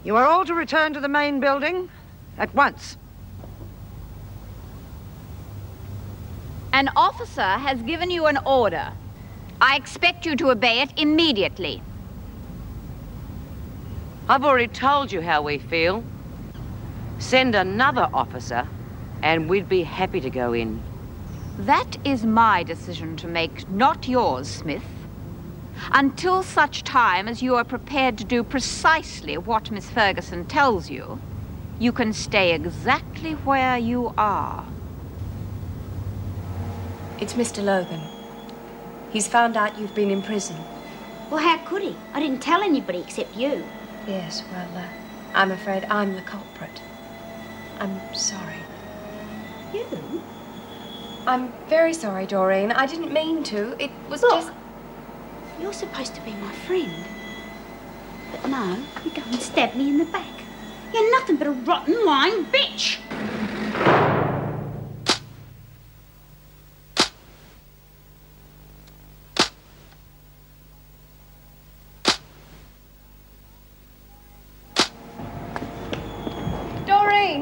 You are all to return to the main building at once. An officer has given you an order. I expect you to obey it immediately. I've already told you how we feel. Send another officer and we'd be happy to go in. That is my decision to make, not yours, Smith. Until such time as you are prepared to do precisely what Miss Ferguson tells you, you can stay exactly where you are. It's Mr. Logan. He's found out you've been in prison. Well, how could he? I didn't tell anybody except you. Yes, well, I'm afraid I'm the culprit. I'm sorry. You? I'm very sorry, Doreen. I didn't mean to. It was Look, just... You're supposed to be my friend. But no, you go and stab me in the back. You're nothing but a rotten, lying bitch.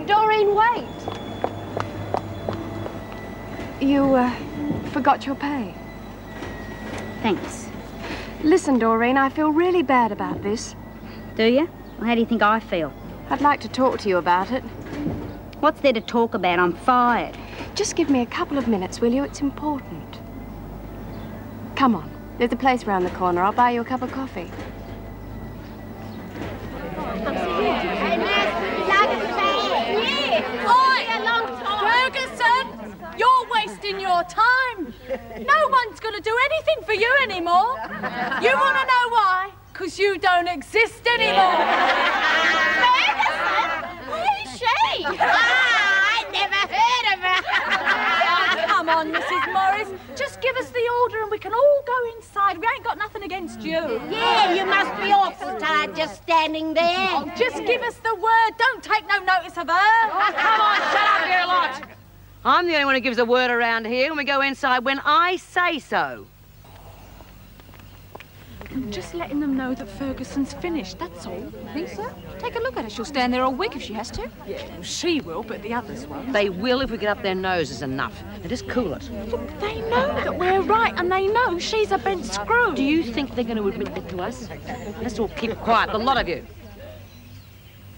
Doreen, wait! You, forgot your pay. Thanks. Listen, Doreen, I feel really bad about this. Do you? Well, how do you think I feel? I'd like to talk to you about it. What's there to talk about? I'm fired. Just give me a couple of minutes, will you? It's important. Come on. There's a place round the corner. I'll buy you a cup of coffee. Ferguson, you're wasting your time. No one's going to do anything for you anymore. You want to know why? Because you don't exist anymore. Ferguson? Who's she? I never heard of her. Oh, come on, Mrs. Morris. Just give us the order and we can all go inside. We ain't got nothing against you. Yeah, you must be awful tired just standing there. Oh, just give us the word. Don't take no notice of her. Oh, come on, shut up, you lot. I'm the only one who gives a word around here, and we go inside when I say so. I'm just letting them know that Ferguson's finished, that's all. Think so? Take a look at her. She'll stand there all week if she has to. Yeah, well, she will, but the others won't. They will if we get up their noses enough. And just cool it. Look, they know that we're right, and they know she's a bent screw. Do you think they're going to admit that to us? Let's all keep quiet, the lot of you.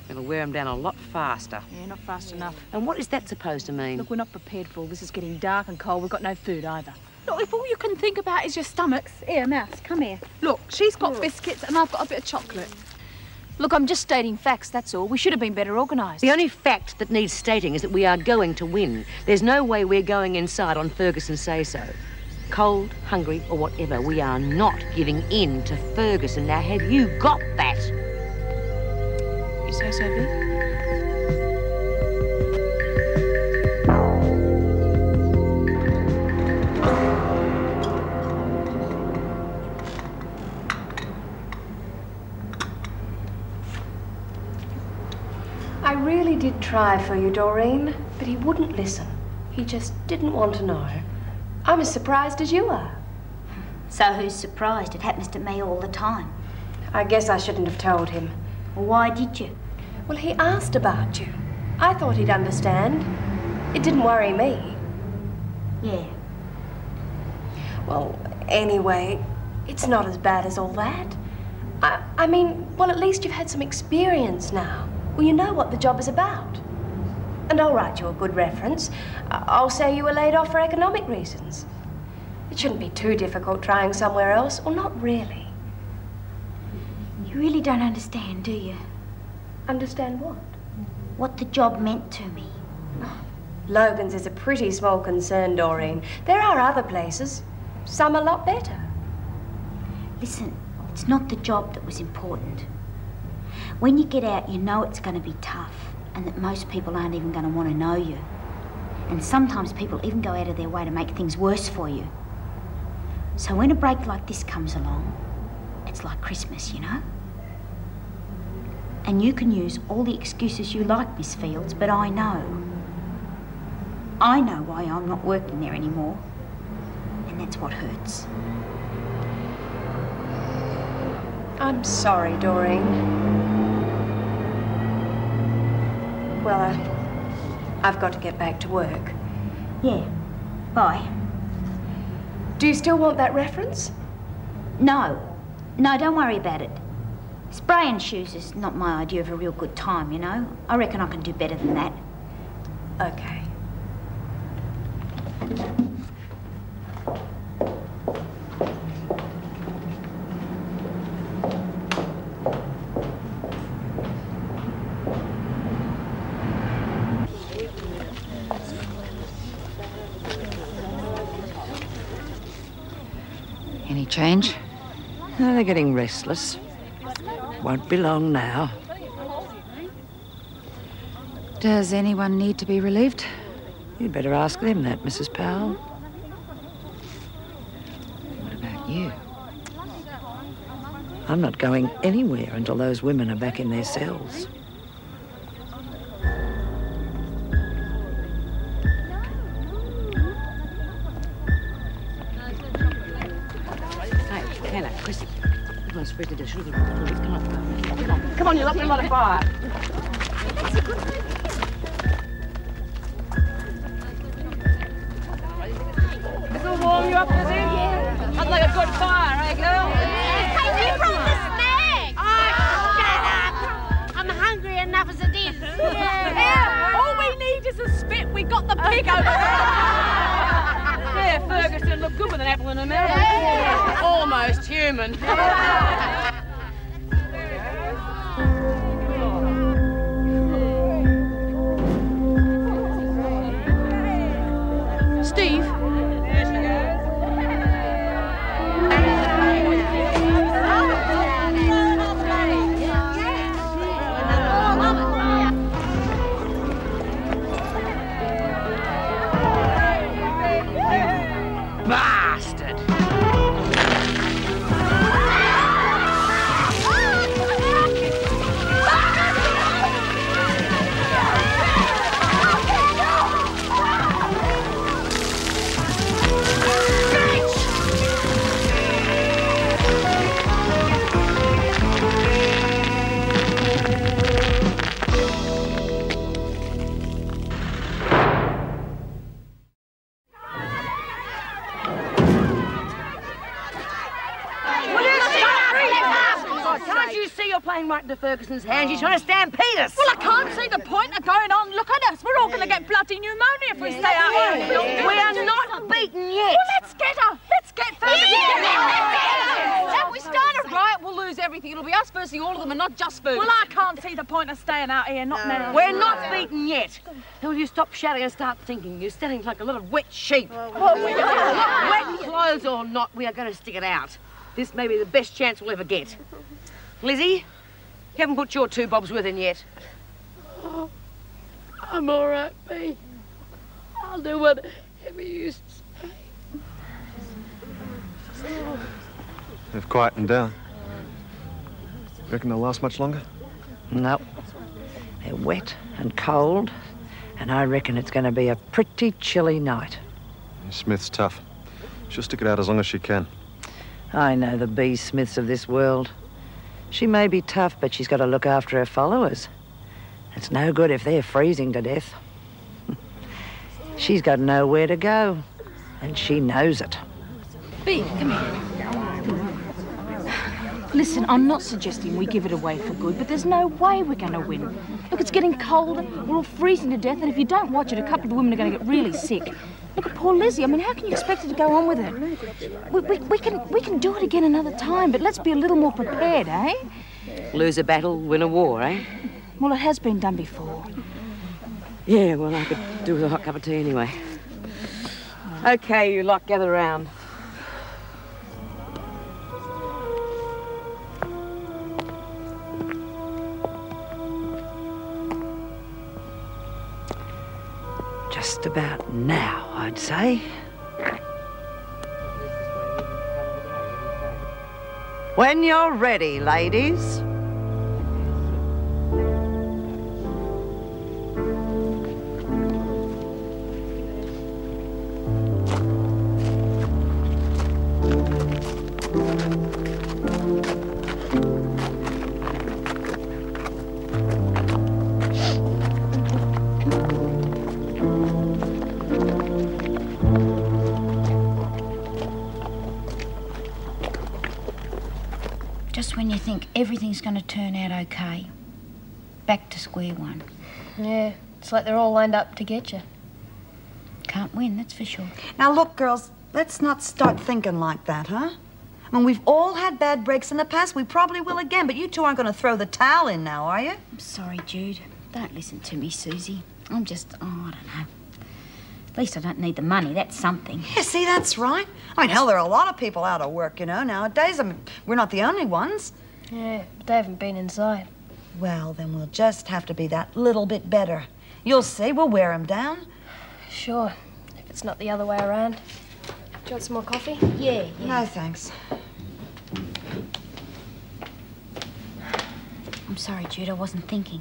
It'll wear them down a lot faster. Yeah, not fast enough. And what is that supposed to mean? Look, we're not prepared for all this. It's getting dark and cold. We've got no food either. Look, if all you can think about is your stomachs... Here, Mouse, come here. Look, she's got biscuits and I've got a bit of chocolate. Look, I'm just stating facts, that's all. We should have been better organised. The only fact that needs stating is that we are going to win. There's no way we're going inside on Ferguson's say-so. Cold, hungry, or whatever, we are not giving in to Ferguson. Now, have you got that? You say so, Vic? I really did try for you, Doreen, but he wouldn't listen. He just didn't want to know. I'm as surprised as you are. So who's surprised? It happens to me all the time. I guess I shouldn't have told him. Well, why did you? Well, he asked about you. I thought he'd understand. It didn't worry me. Yeah. Well, anyway, it's not as bad as all that. I mean, well, at least you've had some experience now. Well, you know what the job is about. And I'll write you a good reference. I'll say you were laid off for economic reasons. It shouldn't be too difficult trying somewhere else, or not really. You really don't understand, do you? Understand what? What the job meant to me. Logan's is a pretty small concern, Doreen. There are other places. Some a lot better. Listen, it's not the job that was important. When you get out, you know it's going to be tough and that most people aren't even going to want to know you. And sometimes people even go out of their way to make things worse for you. So when a break like this comes along, it's like Christmas, you know? And you can use all the excuses you like, Miss Fields, but I know. I know why I'm not working there anymore. And that's what hurts. I'm sorry, Doreen. Well, I've got to get back to work. Yeah. Bye. Do you still want that reference? No. No, don't worry about it. Spraying shoes is not my idea of a real good time, you know. I reckon I can do better than that. Okay. Any change? No, they're getting restless. Won't be long now. Does anyone need to be relieved? You'd better ask them that, Mrs. Powell. What about you? I'm not going anywhere until those women are back in their cells. Hey, Hannah, Chrissy. Come on, spread the dish. Come on. Come on, you're up to a lot of fire. This'll warm you up, does it? Yeah. I'd like a good fire, eh, girl? Hey, we brought the snacks! Oh, shut up! I'm hungry enough as it is. Yeah. All we need is a spit. We got the pig over there. Yeah, Ferguson looked good with an apple in her mouth. Yeah. Almost human. Steve? Bastard! Can't you see you're playing right into Ferguson's hands? You're trying to stampede us. Well, I can't see the point of going on. Look at us. We're all going to get bloody pneumonia if we stay out here. We are not beaten yet. Well, let's get her. Let's get Ferguson. If we start a riot, we'll lose everything. It'll be us versus all of them and not just Ferguson. Well, I can't see the point of staying out here. Not now. We're not beaten yet. Will you stop shouting and start thinking? You're standing like a lot of wet sheep. Wet clothes or not, we are going to stick it out. This may be the best chance we'll ever get. Lizzie, you haven't put your 2 bobs worth in yet. Oh, I'm all right, Bea. I'll do whatever you say. They've quietened down. Reckon they'll last much longer? No. They're wet and cold, and I reckon it's going to be a pretty chilly night. Smith's tough. She'll stick it out as long as she can. I know the B. Smiths of this world. She may be tough, but she's got to look after her followers. It's no good if they're freezing to death. She's got nowhere to go, and she knows it. Bea, come here. Listen, I'm not suggesting we give it away for good, but there's no way we're going to win. Look, it's getting colder, we're all freezing to death, and if you don't watch it, a couple of the women are going to get really sick. Look at poor Lizzie. I mean, how can you expect her to go on with it? We can do it again another time, but let's be a little more prepared, eh? Lose a battle, win a war, eh? Well, it has been done before. Yeah, well, I could do with a hot cup of tea anyway. OK, you lot, gather round. Just about now, I'd say. When you're ready, ladies. when you think everything's going to turn out okay. Back to square one. Yeah, it's like they're all lined up to get you. Can't win, that's for sure. Now, look, girls, let's not start thinking like that, huh? I mean, we've all had bad breaks in the past. We probably will again, but you two aren't going to throw the towel in now, are you? I'm sorry, Jude. Don't listen to me, Susie. I'm just, I don't know. At least I don't need the money. That's something. Yeah, see, that's right. I mean, hell, there are a lot of people out of work, you know, nowadays. I mean, we're not the only ones. Yeah, but they haven't been inside. Well, then we'll just have to be that little bit better. You'll see, we'll wear them down. Sure, if it's not the other way around. Do you want some more coffee? Yeah. No, thanks. I'm sorry, Jude. I wasn't thinking.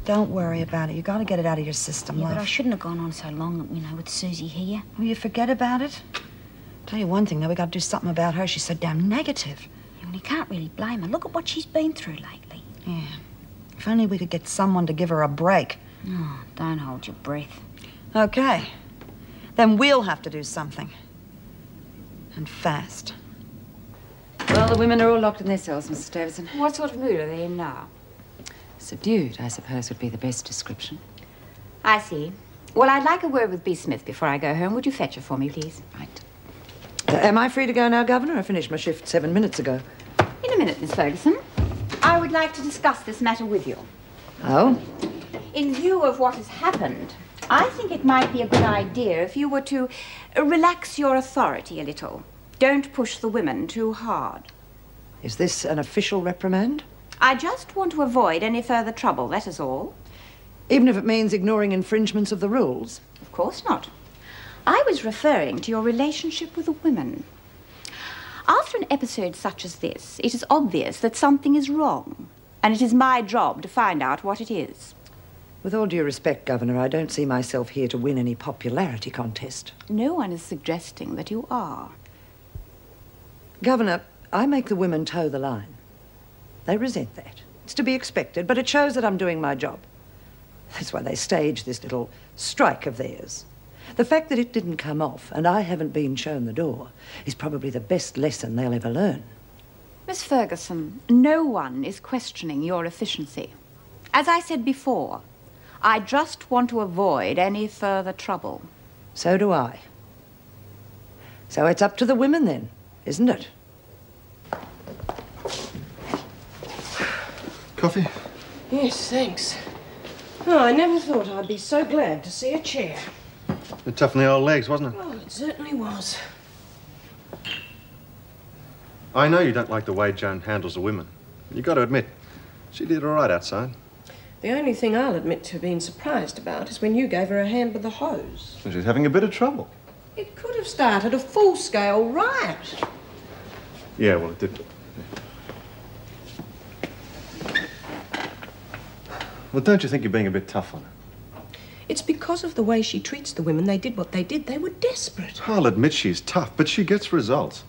Don't worry about it. You got to get it out of your system, Yeah, love. but I shouldn't have gone on so long, you know, with Susie here. Will you forget about it? Tell you one thing, though, we got to do something about her. She's so damn negative. Yeah, well, you can't really blame her. Look at what she's been through lately. Yeah. If only we could get someone to give her a break. Oh, don't hold your breath. Okay. Then we'll have to do something. And fast. Well, the women are all locked in their cells, Mrs. Davison. What sort of mood are they in now? Subdued, I suppose, would be the best description. I see. Well, I'd like a word with B. Smith before I go home. Would you fetch her for me, please? Right. Am I free to go now, Governor? I finished my shift 7 minutes ago. In a minute, Miss Ferguson. I would like to discuss this matter with you. Oh? In view of what has happened, I think it might be a good idea if you were to relax your authority a little. Don't push the women too hard. Is this an official reprimand? I just want to avoid any further trouble, that is all. Even if it means ignoring infringements of the rules? Of course not. I was referring to your relationship with the women. After an episode such as this, it is obvious that something is wrong, and it is my job to find out what it is. With all due respect, Governor, I don't see myself here to win any popularity contest. No one is suggesting that you are. Governor, I make the women toe the line. They resent that. It's to be expected, but it shows that I'm doing my job. That's why they staged this little strike of theirs. The fact that it didn't come off and I haven't been shown the door is probably the best lesson they'll ever learn. Miss Ferguson, no one is questioning your efficiency. As I said before, I just want to avoid any further trouble. So do I. So it's up to the women then, isn't it? Coffee? Yes, thanks. Oh, I never thought I'd be so glad to see a chair. It toughened the old legs, wasn't it? Oh, it certainly was. I know you don't like the way Joan handles the women. You got to admit, she did all right outside. The only thing I'll admit to being surprised about is when you gave her a hand with the hose. She's having a bit of trouble. It could have started a full-scale riot. Yeah, well, it did. Well, don't you think you're being a bit tough on her? It's because of the way she treats the women. They did what they did. They were desperate. I'll admit she's tough, but she gets results.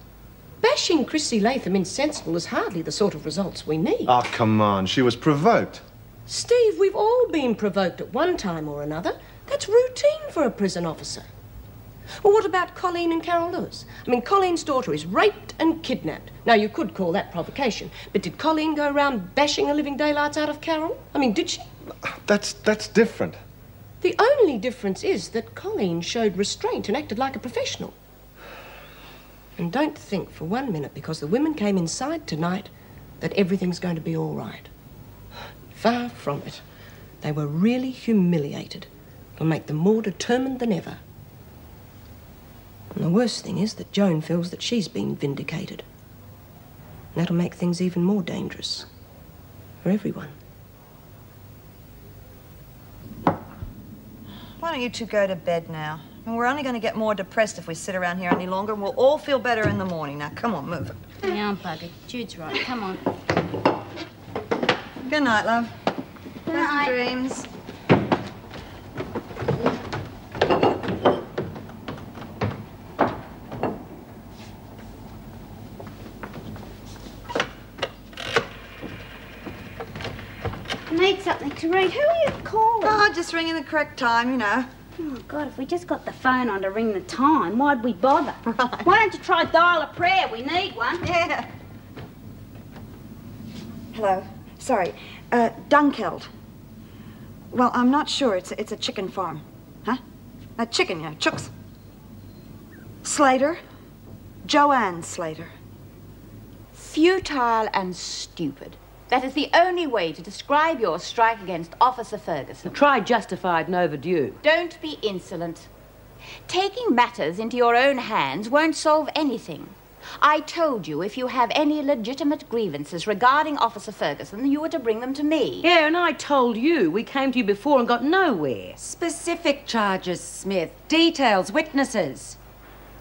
Bashing Chrissy Latham insensible is hardly the sort of results we need. Oh, come on. She was provoked. Steve, we've all been provoked at one time or another. That's routine for a prison officer. Well, what about Colleen and Carol Lewis? I mean, Colleen's daughter is raped and kidnapped. Now, you could call that provocation, but did Colleen go around bashing the living daylights out of Carol? I mean, did she? That's different. The only difference is that Colleen showed restraint and acted like a professional. And don't think for 1 minute, because the women came inside tonight, that everything's going to be all right. Far from it. They were really humiliated. It'll make them more determined than ever. And the worst thing is that Joan feels that she's been vindicated. And that'll make things even more dangerous. For everyone. Why don't you two go to bed now? I mean, we're only going to get more depressed if we sit around here any longer, and we'll all feel better in the morning. Now, come on, move it. Yeah, I'm buggered. Jude's right. Come on. Good night, love. Good night. Dreams. Need something to read. Who are you calling? Oh, just ringing the correct time, you know. Oh, God, if we just got the phone on to ring the time, why'd we bother? Right. Why don't you try dial a prayer? We need one. Yeah. Hello. Sorry. Dunkeld. Well, I'm not sure. It's a chicken farm. Huh? A chicken, yeah. Chooks. Slater. Joanne Slater. Futile and stupid. That is the only way to describe your strike against Officer Ferguson. Try justified and overdue. Don't be insolent. Taking matters into your own hands won't solve anything. I told you if you have any legitimate grievances regarding Officer Ferguson, you were to bring them to me. Yeah, and I told you. We came to you before and got nowhere. Specific charges, Smith. Details, witnesses.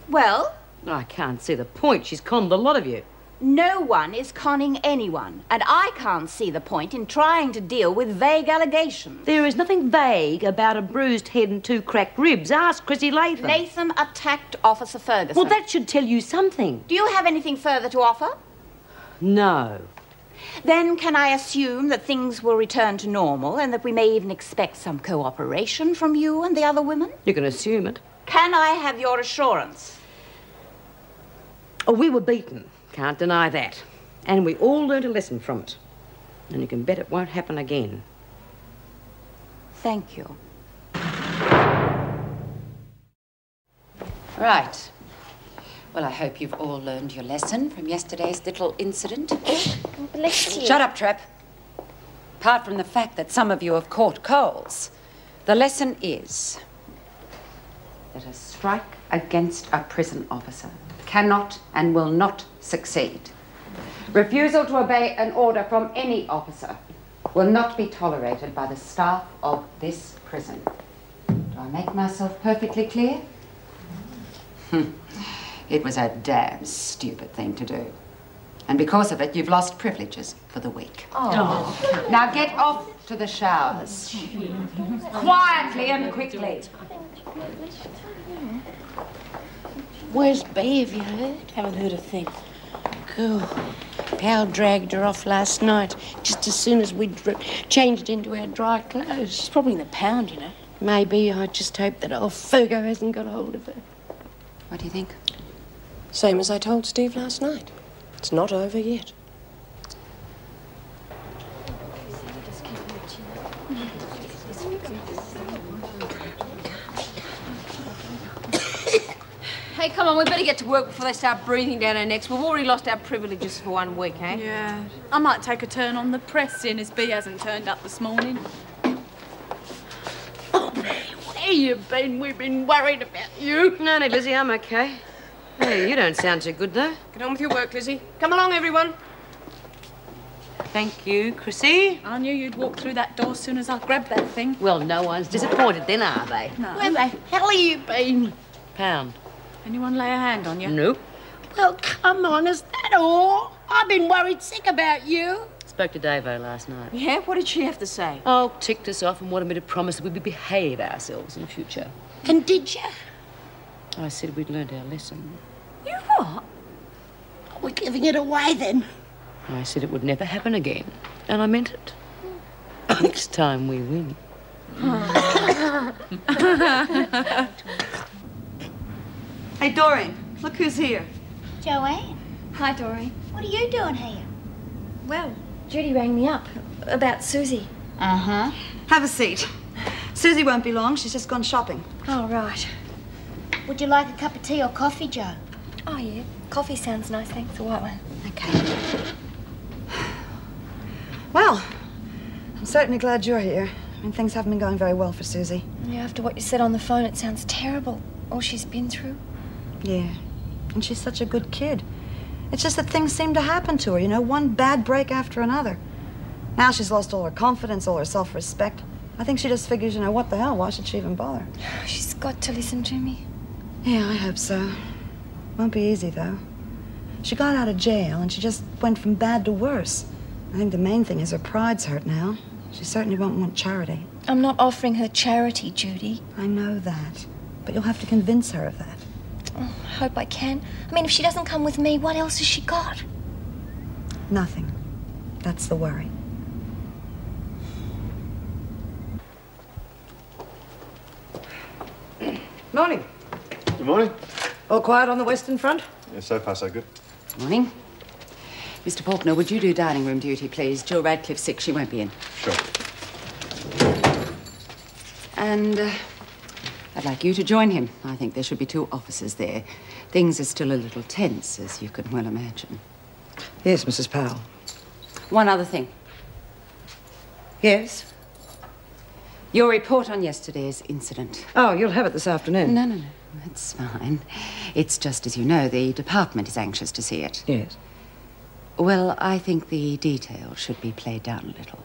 Well? I can't see the point. She's conned the lot of you. No one is conning anyone, and I can't see the point in trying to deal with vague allegations. There is nothing vague about a bruised head and 2 cracked ribs. Ask Chrissy Latham. Latham attacked Officer Ferguson. Well, that should tell you something. Do you have anything further to offer? No. Then can I assume that things will return to normal and that we may even expect some cooperation from you and the other women? You can assume it. Can I have your assurance? Oh, we were beaten. Can't deny that. And we all learned a lesson from it. And you can bet it won't happen again. Thank you. Right. Well, I hope you've all learned your lesson from yesterday's little incident. Bless you. Shut up, Trap. Apart from the fact that some of you have caught colds, the lesson is that a strike against a prison officer cannot and will not succeed. Refusal to obey an order from any officer will not be tolerated by the staff of this prison. Do I make myself perfectly clear? It was a damn stupid thing to do. And because of it, you've lost privileges for the week. Oh. Now get off to the showers. Quietly and quickly. Where's Bea, have you heard? Haven't heard a thing. Cool. Pal dragged her off last night, just as soon as we'd changed into our dry clothes. She's probably in the pound, you know. Maybe. I just hope that old Fergo hasn't got hold of her. What do you think? Same as I told Steve last night. It's not over yet. Hey, come on, we better get to work before they start breathing down our necks. We've already lost our privileges for 1 week, eh? Yeah. I might take a turn on the press, seeing as Bea hasn't turned up this morning. Oh, where you been? We've been worried about you. No, Lizzie, I'm okay. Hey, you don't sound too good, though. Get on with your work, Lizzie. Come along, everyone. Thank you, Chrissy. I knew you'd walk through that door as soon as I grabbed that thing. Well, no one's disappointed then, are they? No. Where the hell have you been? Pound. Anyone lay a hand on you? Nope. Well, come on, is that all? I've been worried sick about you. Spoke to Davo last night. Yeah? What did she have to say? Oh, ticked us off and wanted me to promise that we'd behave ourselves in future. And did you? I said we'd learned our lesson. You what? We're giving it away, then. I said it would never happen again. And I meant it. Next time we win. Hey, Doreen, look who's here. Joanne. Hi, Doreen. What are you doing here? Well, Judy rang me up about Susie. Uh-huh. Have a seat. Susie won't be long. She's just gone shopping. Oh, right. Would you like a cup of tea or coffee, Joe? Oh, yeah. Coffee sounds nice, thanks. A white one. Okay. Well, I'm certainly glad you're here. I mean, things haven't been going very well for Susie. Yeah, after what you said on the phone, it sounds terrible. All she's been through. Yeah, and she's such a good kid. It's just that things seem to happen to her, you know, one bad break after another. Now she's lost all her confidence, all her self-respect. I think she just figures, you know, what the hell, why should she even bother? She's got to listen to me. Yeah, I hope so. Won't be easy, though. She got out of jail, and she just went from bad to worse. I think the main thing is her pride's hurt now. She certainly won't want charity. I'm not offering her charity, Judy. I know that, but you'll have to convince her of that. Oh, I hope I can. I mean, if she doesn't come with me, what else has she got? Nothing. That's the worry. Morning. Good morning. All quiet on the Western Front? Yeah, so far so good. Morning. Mr. Faulkner, would you do dining room duty, please? Jill Radcliffe's sick. She won't be in. Sure. And I'd like you to join him. I think there should be 2 officers there. Things are still a little tense, as you can well imagine. Yes, Mrs. Powell. One other thing. Yes? Your report on yesterday's incident. Oh, you'll have it this afternoon. No. It's fine. It's just, as you know, the department is anxious to see it. Yes. Well, I think the details should be played down a little.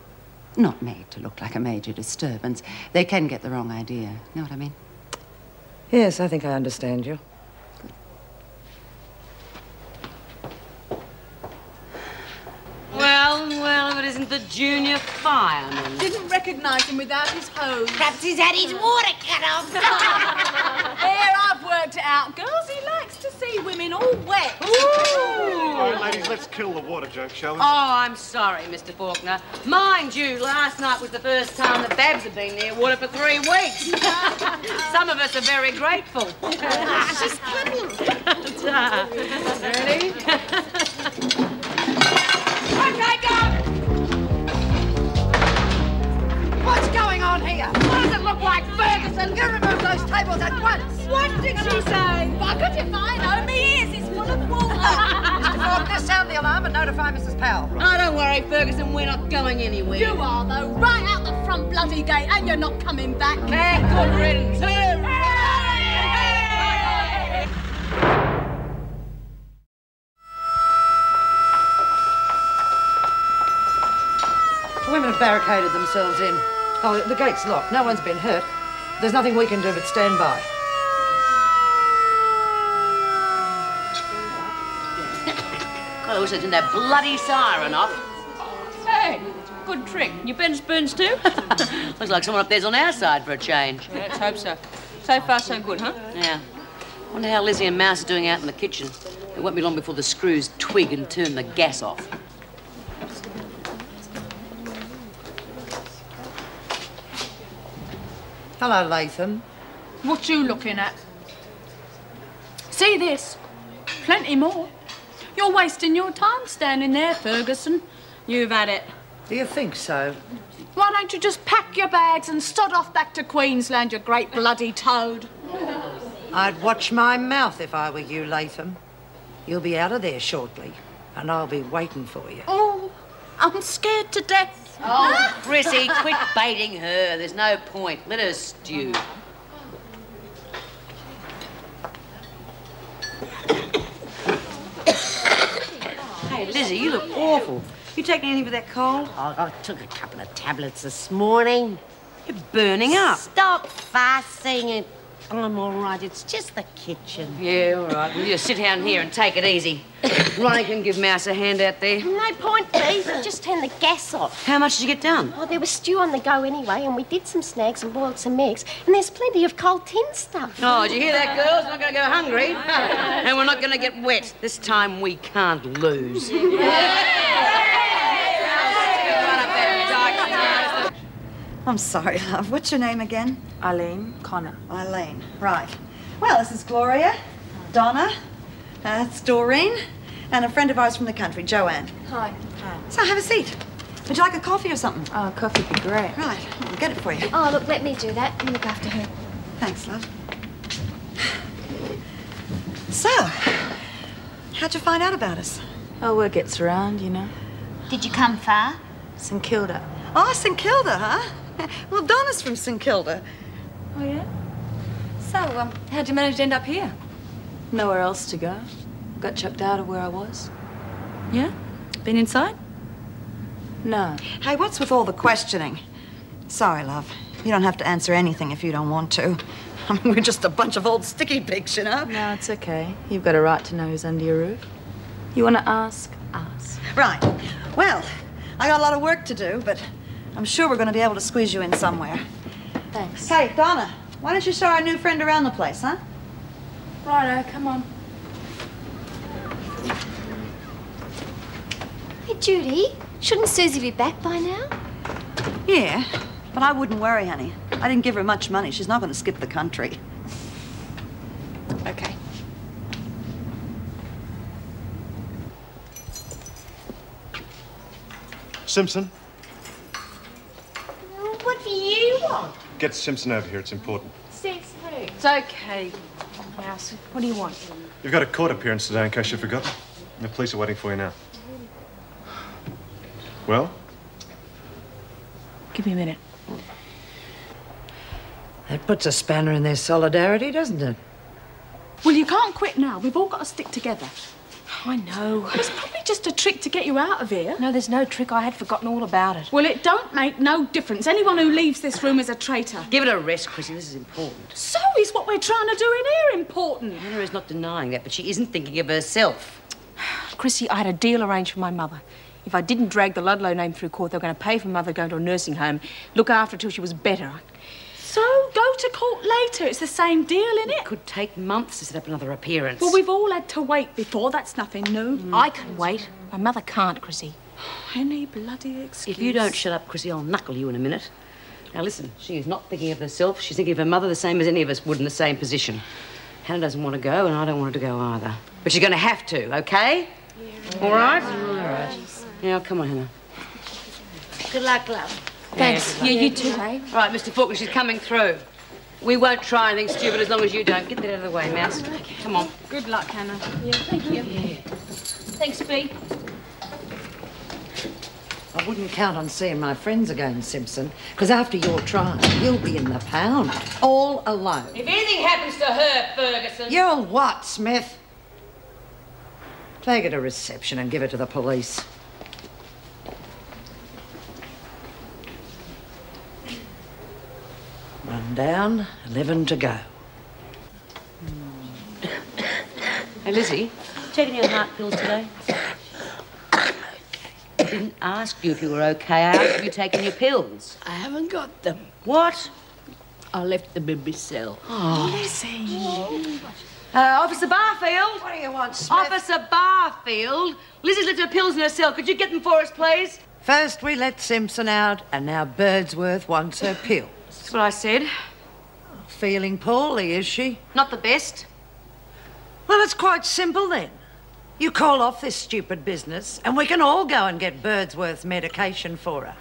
Not made to look like a major disturbance. They can get the wrong idea. Know what I mean? Yes, I think I understand you. Well, if it isn't the junior fireman. Didn't recognise him without his hose. Perhaps he's had his water cut off. There, I've worked it out. Girls, he likes to see women all wet. All right, ladies, let's kill the water joke, shall we? Oh, I'm sorry, Mr. Faulkner. Mind you, last night was the first time the Babs have been near water for 3 weeks. Some of us are very grateful. She's coming. Ready? Okay, go! What's going on here? What does it look like, Ferguson? You remove those tables at once. What did she say? Why could you find out? My ears is full of water. Mr. Faulkner, sound the alarm and notify Mrs. Powell. Oh, don't worry, Ferguson, we're not going anywhere. You are, though. Right out the front bloody gate, and you're not coming back. Okay, good riddance. The women have barricaded themselves in. Oh, the gate's locked. No one's been hurt. There's nothing we can do but stand by. I wish they turned that bloody siren off. Hey, good trick. You bend spoons too? Looks like someone up there's on our side for a change. Yeah, let's hope so. So far, so good, huh? Yeah. Wonder how Lizzie and Mouse are doing out in the kitchen. It won't be long before the screws twig and turn the gas off. Hello, Latham. What you looking at? See this? Plenty more. You're wasting your time standing there, Ferguson. You've had it. Do you think so? Why don't you just pack your bags and stod off back to Queensland, you great bloody toad? I'd watch my mouth if I were you, Latham. You'll be out of there shortly, and I'll be waiting for you. Oh, I'm scared to death. Oh, Chrissy, quit baiting her. There's no point. Let her stew. Hey, Lizzie, you look awful. You taking anything for that cold? Oh, I took a couple of tablets this morning. You're burning up. Stop fussing. I'm all right. It's just the kitchen. Yeah, all right. Well, you sit down here and take it easy. Ronnie can give Mouse a hand out there. No point, Dee. Just turn the gas off. How much did you get done? Oh, there was stew on the go anyway, and we did some snags and boiled some eggs, and there's plenty of cold tin stuff. Oh, did you hear that, girls? We're not going to go hungry. And we're not going to get wet. This time we can't lose. I'm sorry, love. What's your name again? Eileen Connor. Eileen. Right. Well, this is Gloria, Donna, that's Doreen, and a friend of ours from the country, Joanne. Hi. So have a seat. Would you like a coffee or something? Oh, coffee'd be great. Right. I'll get it for you. Oh, look, let me do that. You look after her. Thanks, love. So, how'd you find out about us? Oh, word gets around, you know. Did you come far? St Kilda. Oh, St Kilda, huh? Well, Donna's from St Kilda. Oh, yeah? So, how'd you manage to end up here? Nowhere else to go. Got chucked out of where I was. Yeah? Been inside? No. Hey, what's with all the questioning? Sorry, love. You don't have to answer anything if you don't want to. I mean, we're just a bunch of old sticky pigs, you know? No, it's okay. You've got a right to know who's under your roof. You want to ask? Ask. Right. Well, I got a lot of work to do, but I'm sure we're going to be able to squeeze you in somewhere. Thanks. Hey, Donna, why don't you show our new friend around the place, huh? Righto, come on. Hey, Judy, shouldn't Susie be back by now? Yeah, but I wouldn't worry, honey. I didn't give her much money. She's not going to skip the country. Okay. Simpson. What do you want? Get Simpson over here. It's important. It's okay, Mouse. What do you want? You've got a court appearance today, in case you've forgotten. The police are waiting for you now. Well? Give me a minute. That puts a spanner in their solidarity, doesn't it? Well, you can't quit now. We've all got to stick together. I know. It's probably just a trick to get you out of here. No, there's no trick. I had forgotten all about it. Well, it don't make no difference. Anyone who leaves this room is a traitor. Give it a rest, Chrissy. This is important. So is what we're trying to do in here important. Hannah is not denying that, but she isn't thinking of herself. Chrissy, I had a deal arranged for my mother. If I didn't drag the Ludlow name through court, they were going to pay for Mother going to a nursing home, look after her till she was better. So go to court later. It's the same deal, innit? It could take months to set up another appearance. Well, we've all had to wait before. That's nothing new. I can wait. My mother can't, Chrissy. Any bloody excuse. If you don't shut up, Chrissy, I'll knuckle you in a minute. Now, listen, she is not thinking of herself. She's thinking of her mother the same as any of us would in the same position. Hannah doesn't want to go, and I don't want her to go either. But she's going to have to, OK? Yeah. All right? All right. Now, come on, Hannah. Good luck, love. Thanks. Yeah, you too, eh? All right, Mr. Faulkner, she's coming through. We won't try anything stupid as long as you don't. Get that out of the way, Mouse. Come on. Good luck, Hannah. Yeah, thank you. Yeah. Thanks, Bea. I wouldn't count on seeing my friends again, Simpson, because after your trial, you'll be in the pound, all alone. If anything happens to her, Ferguson... You'll what, Smith? Take her to reception and give her to the police. One down, 11 to go. Hey, Lizzie, taking your heart pills today? I didn't ask you if you were okay. I asked if you'd taken your pills. I haven't got them. What? I left them in my cell. Oh. Lizzie. Officer Barfield. What do you want, Smith? Officer Barfield. Lizzie's left her pills in her cell. Could you get them for us, please? First we let Simpson out, and now Birdsworth wants her pill. That's what I said. Feeling poorly, is she? Not the best. Well, it's quite simple then. You call off this stupid business, and we can all go and get Birdsworth's medication for her.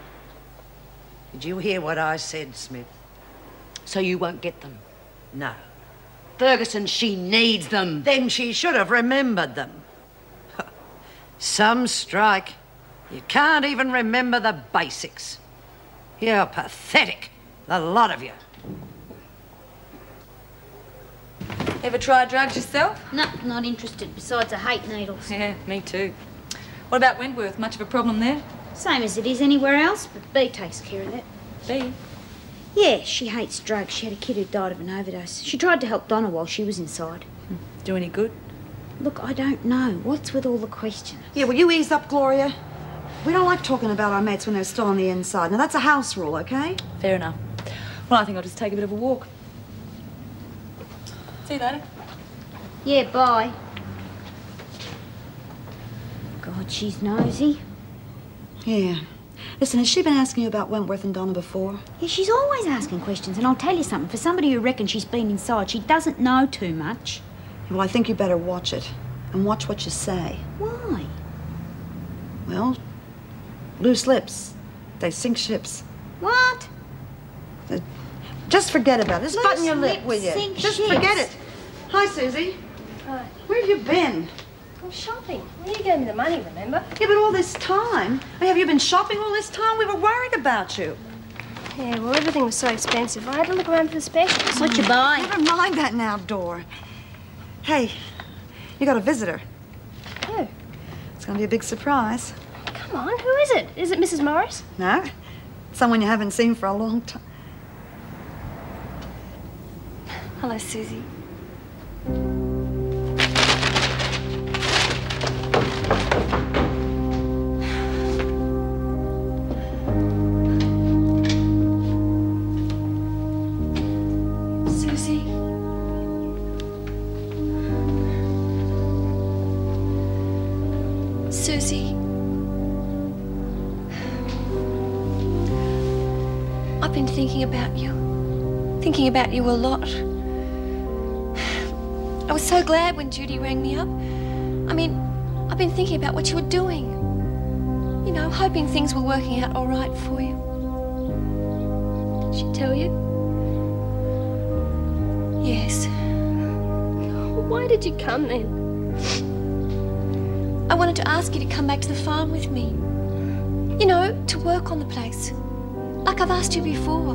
Did you hear what I said, Smith? So you won't get them? No. Ferguson, she needs them. Then she should have remembered them. Some strike. You can't even remember the basics. You're pathetic, the lot of you. Ever tried drugs yourself? No, not interested. Besides, I hate needles. Yeah, me too. What about Wentworth? Much of a problem there? Same as it is anywhere else, but Bea takes care of that. Bea? Yeah, she hates drugs. She had a kid who died of an overdose. She tried to help Donna while she was inside. Do any good? Look, I don't know. What's with all the questions? Yeah, will you ease up, Gloria? We don't like talking about our mates when they're still on the inside. Now, that's a house rule, OK? Fair enough. Well, I think I'll just take a bit of a walk. See you later. Yeah, bye. God, she's nosy. Yeah. Listen, has she been asking you about Wentworth and Donna before? Yeah, she's always asking questions, and I'll tell you something. For somebody who reckons she's been inside, she doesn't know too much. Well, I think you better watch it. And watch what you say. Why? Well, loose lips. They sink ships. What? Just forget about it. Just button your lip, lips will you? sink Just ships. forget it. Hi, Susie. Hi. Where have you been? I'm shopping. Well, you gave me the money, remember? Yeah, but all this time. Have you been shopping all this time? We were worried about you. Yeah, well, everything was so expensive. I had to look around for the specials. What you buy? Never mind that now, Dor. Hey, you got a visitor. Who? It's going to be a big surprise. Come on, who is it? Is it Mrs. Morris? No, someone you haven't seen for a long time. Hello, Susie. Susie. Susie. I've been thinking about you. Thinking about you a lot. I was so glad when Judy rang me up. I mean, I've been thinking about what you were doing. You know, I'm hoping things were working out all right for you. Did she tell you? Yes. Why did you come then? I wanted to ask you to come back to the farm with me. You know, to work on the place. Like I've asked you before.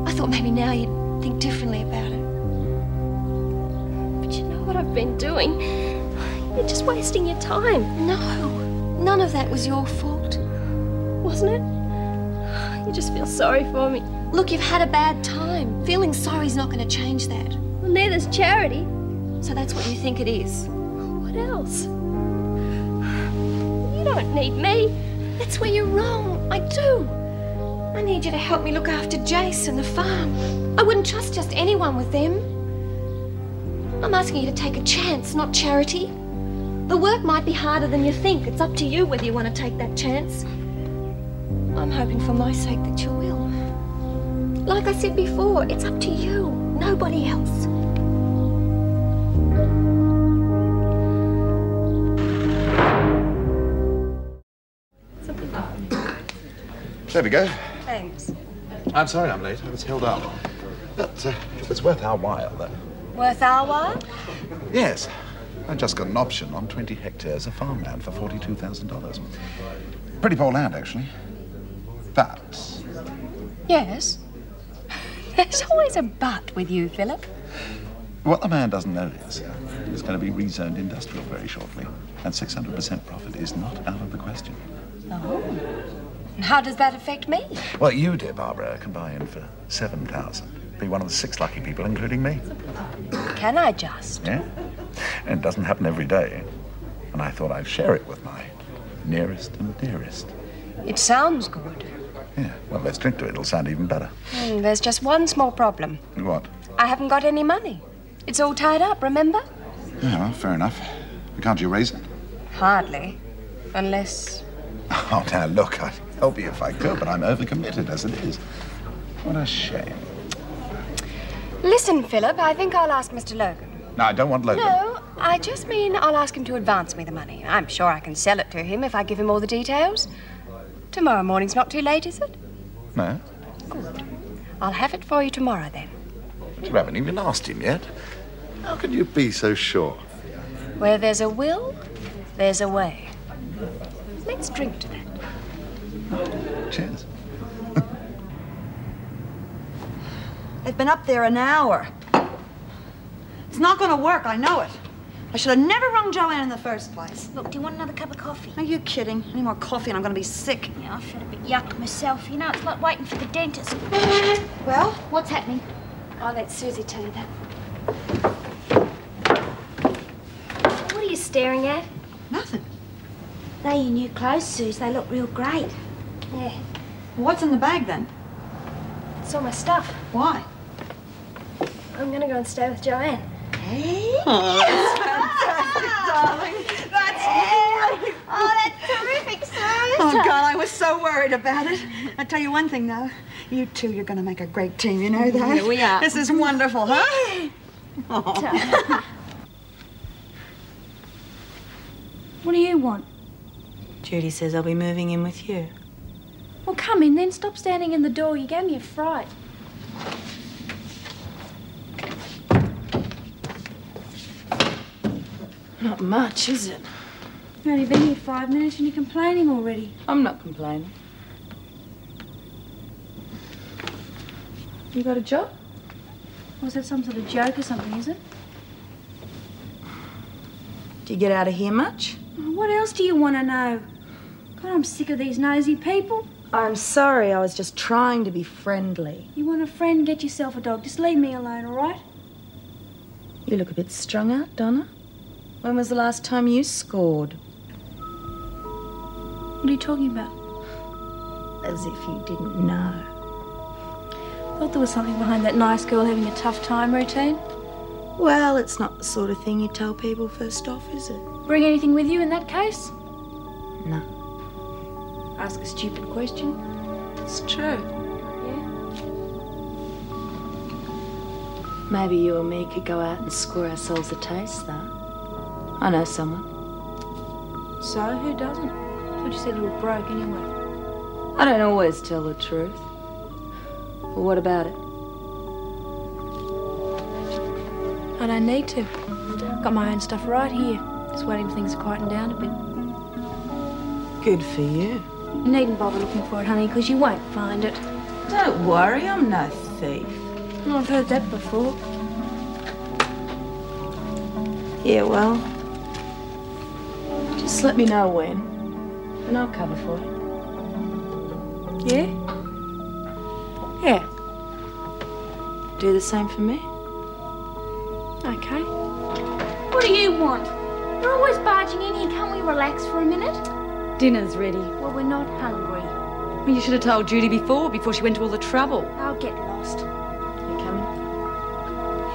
I thought maybe now you'd think differently about it. But you know what I've been doing? You're just wasting your time. No, none of that was your fault. Wasn't it? You just feel sorry for me. Look, you've had a bad time. Feeling sorry's not going to change that. Well, neither's charity. So that's what you think it is. What else? You don't need me. That's where you're wrong. I do. I need you to help me look after Jace and the farm. I wouldn't trust just anyone with them. I'm asking you to take a chance, not charity. The work might be harder than you think. It's up to you whether you want to take that chance. I'm hoping for my sake that you will. Like I said before, it's up to you, nobody else. There we go. Thanks. I'm sorry I'm late. I was held up. But it was worth our while, though. Worth our while? Yes. I just got an option on 20 hectares of farmland for $42,000. Pretty poor land, actually. But... Yes. There's always a but with you, Philip. what the man doesn't know is it's going to be rezoned industrial very shortly. And 600% profit is not out of the question. Oh. And how does that affect me? Well, you, dear Barbara, can buy in for $7,000. Be one of the 6 lucky people, including me. Can I just? Yeah. And it doesn't happen every day. And I thought I'd share it with my nearest and dearest. It sounds good. Yeah, well, let's drink to it. It'll sound even better. There's just one small problem. What? I haven't got any money. It's all tied up, remember? Yeah, well, fair enough. Can't you raise it? Hardly. Unless... Oh, now, look, I'd help you if I could, but I'm overcommitted as it is. What a shame. Listen, Philip, I think I'll ask Mr. Logan. No, I don't want Logan. No, I just mean I'll ask him to advance me the money. I'm sure I can sell it to him if I give him all the details. Tomorrow morning's not too late, is it? No. Good. I'll have it for you tomorrow, then. You haven't even asked him yet. How can you be so sure? Where there's a will, there's a way. Let's drink to that. Cheers. They've been up there an hour. It's not going to work, I know it. I should have never rung Joanne in the first place. Look, do you want another cup of coffee? Are you kidding? Any more coffee and I'm going to be sick. Yeah, I feel a bit yuck myself. You know, it's like waiting for the dentist. Well? What's happening? I'll let Susie tell you that. What are you staring at? Nothing. They're your new clothes, Suze. They look real great. Yeah. What's in the bag, then? It's all my stuff. Why? I'm going to go and stay with Joanne. Hey? Oh, that's fantastic, darling. That's great. Oh, that's terrific, Suze. Oh, God, I was so worried about it. I'll tell you one thing, though. You two, you're going to make a great team, you know that? Yeah, we are. This is wonderful, huh? Oh. What do you want? Judy says I'll be moving in with you. Well, come in then. Stop standing in the door. You gave me a fright. Not much, is it? You've only been here 5 minutes and you're complaining already. I'm not complaining. You got a job? Was that some sort of joke or something, is it? Do you get out of here much? Oh, what else do you want to know? God, I'm sick of these nosy people. I'm sorry, I was just trying to be friendly. You want a friend, get yourself a dog. Just leave me alone, all right? You look a bit strung out, Donna. When was the last time you scored? What are you talking about? As if you didn't know. I thought there was something behind that nice girl having a tough time routine. Well, it's not the sort of thing you tell people first off, is it? Bring anything with you in that case? No. Ask a stupid question. It's true. Yeah? Maybe you or me could go out and score ourselves a taste, though. I know someone. So, who doesn't? thought you said you were broke anyway. I don't always tell the truth. Well, what about it? I don't need to. Got my own stuff right here. Just waiting for things to quieten down a bit. Good for you. You needn't bother looking for it, honey, because you won't find it. Don't worry, I'm no thief. Well, I've heard that before. Yeah, well, just let me know when, and I'll cover for it. Yeah? Yeah. Do the same for me? Okay. What do you want? You're always barging in here. Can't we relax for a minute? Dinner's ready. Well, we're not hungry. Well, you should have told Judy before she went to all the trouble. I'll get lost. You coming?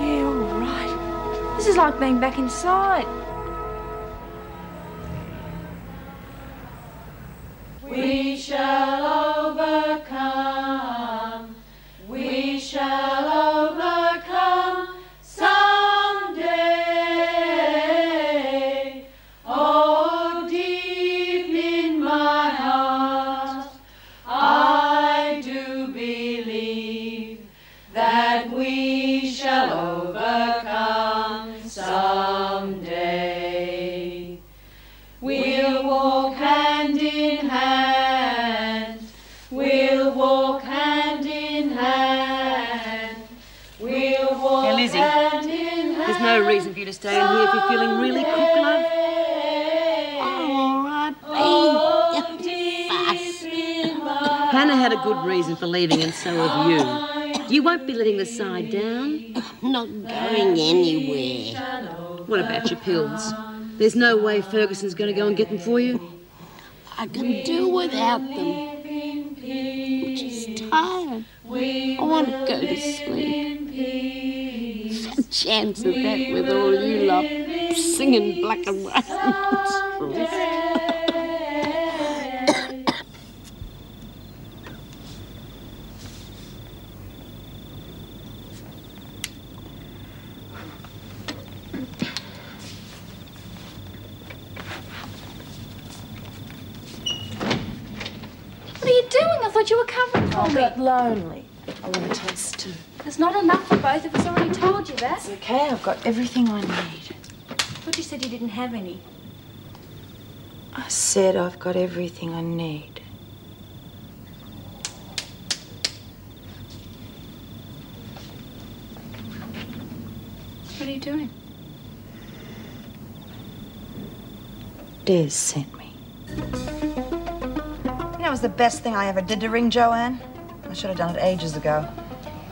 Yeah, all right. This is like being back inside. We shall overcome. We shall overcome someday. Oh, deep in my heart, I do believe that we shall overcome someday. We'll walk hand in hand. We'll walk hand in hand. We'll walk Hey, Lizzie, hand in hand. there's no reason for you to stay in here if you're feeling really crook, love. All right, Hannah had a good reason for leaving, and so have you. You won't be letting the side down. I'm not going anywhere. What about your pills? There's no way Ferguson's going to go and get them for you? I can do without them. I'm just tired. I want to go to sleep. The chance of that with all you lot singing Black and White. What are you doing? I thought you were covering for me. I got lonely. I want a toast too. There's not enough for both of us. I already told you that. It's okay, I've got everything I need. I thought you said you didn't have any. I said I've got everything I need. What are you doing? Des sent me. You know, it was the best thing I ever did to ring Joanne. I should have done it ages ago.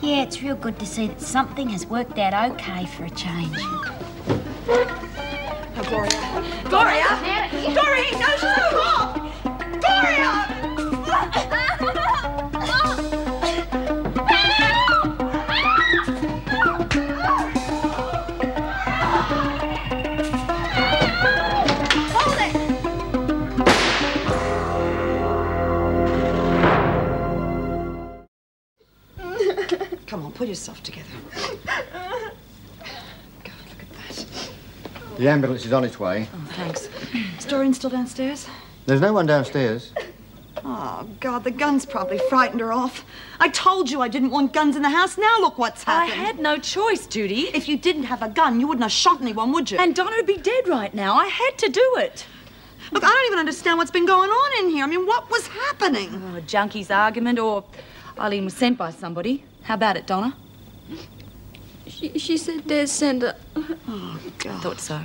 Yeah, it's real good to see that something has worked out okay for a change. Oh, Gloria. Gloria! Gloria! No, she's a cop! Gloria! Come on, pull yourself together. God, look at that. The ambulance is on its way. Oh, thanks. Is Doreen still downstairs? There's no one downstairs. Oh, God, the gun's probably frightened her off. I told you I didn't want guns in the house. Now look what's happened. I had no choice, Judy. If you didn't have a gun, you wouldn't have shot anyone, would you? And Donna would be dead right now. I had to do it. Look, I don't even understand what's been going on in here. I mean, what was happening? Oh, a junkie's argument, or Eileen was sent by somebody. How about it, Donna? She said Des sent her. Oh, God. I thought so.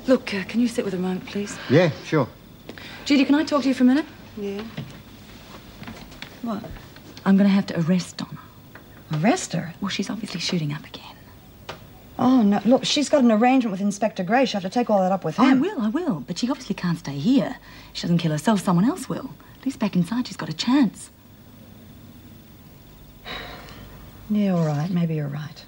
Look, can you sit with her a moment, please? Yeah, sure. Judy, can I talk to you for a minute? Yeah. What? I'm going to have to arrest Donna. Arrest her? Well, she's obviously shooting up again. Oh, no. Look, she's got an arrangement with Inspector Gray. She'll have to take all that up with him. I will. But she obviously can't stay here. If she doesn't kill herself, someone else will. At least back inside, she's got a chance. Yeah, all right. Maybe you're right.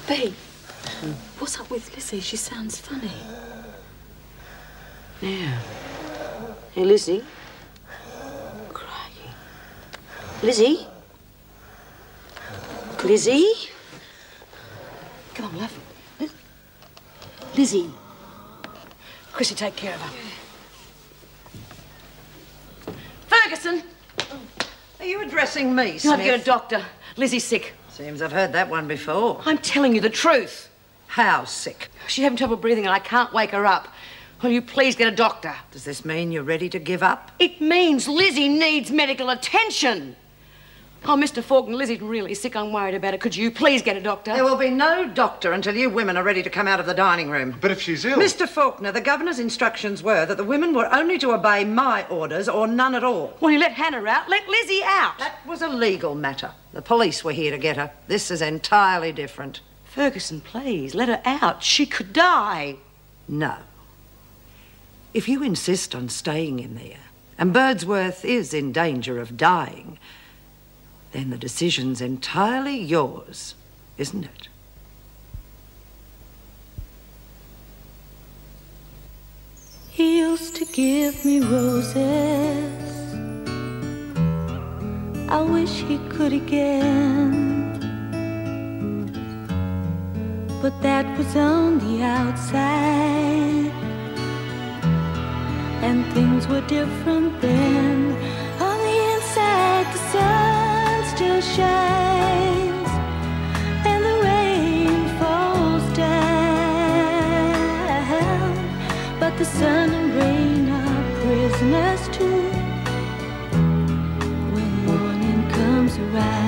Babe, what's up with Lizzie? She sounds funny. Yeah. Hey, Lizzie. Crikey. Lizzie? Lizzie? Come on, love. Lizzie. Chrissy, take care of her. Ferguson! Are you addressing me, Smith? You have to get a doctor. Lizzie's sick. Seems I've heard that one before. I'm telling you the truth. How sick? She's having trouble breathing and I can't wake her up. Will you please get a doctor? Does this mean you're ready to give up? It means Lizzie needs medical attention. Oh, Mr. Faulkner, Lizzie's really sick. I'm worried about her. Could you please get a doctor? There will be no doctor until you women are ready to come out of the dining room. But if she's ill... Mr. Faulkner, the governor's instructions were that the women were only to obey my orders or none at all. Well, you let Hannah out. Let Lizzie out. That was a legal matter. The police were here to get her. This is entirely different. Ferguson, please, let her out. She could die. No. If you insist on staying in there, and Birdsworth is in danger of dying, then the decision's entirely yours, isn't it? He used to give me roses. I wish he could again. But that was on the outside, and things were different then. On the inside, the sun still shines, and the rain falls down. But the sun and rain are prisoners too when morning comes around.